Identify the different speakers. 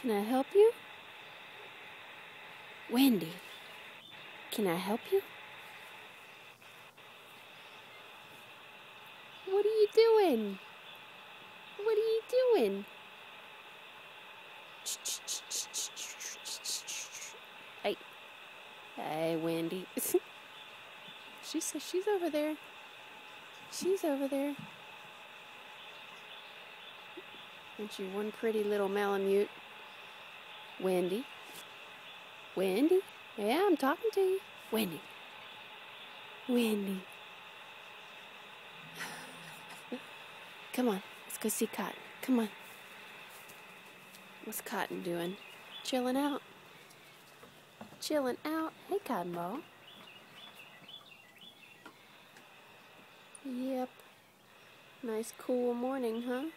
Speaker 1: Can I help you? Wendy, can I help you? What are you doing? What are you doing? Hey, hey, Wendy. She's over there. She's over there. Aren't you one pretty little Malamute? Wendy. Wendy? Yeah, I'm talking to you. Wendy. Wendy. Come on, let's go see Cotton. Come on. What's Cotton doing? Chilling out. Chilling out. Hey, Cotton Ball. Yep. Nice cool morning, huh?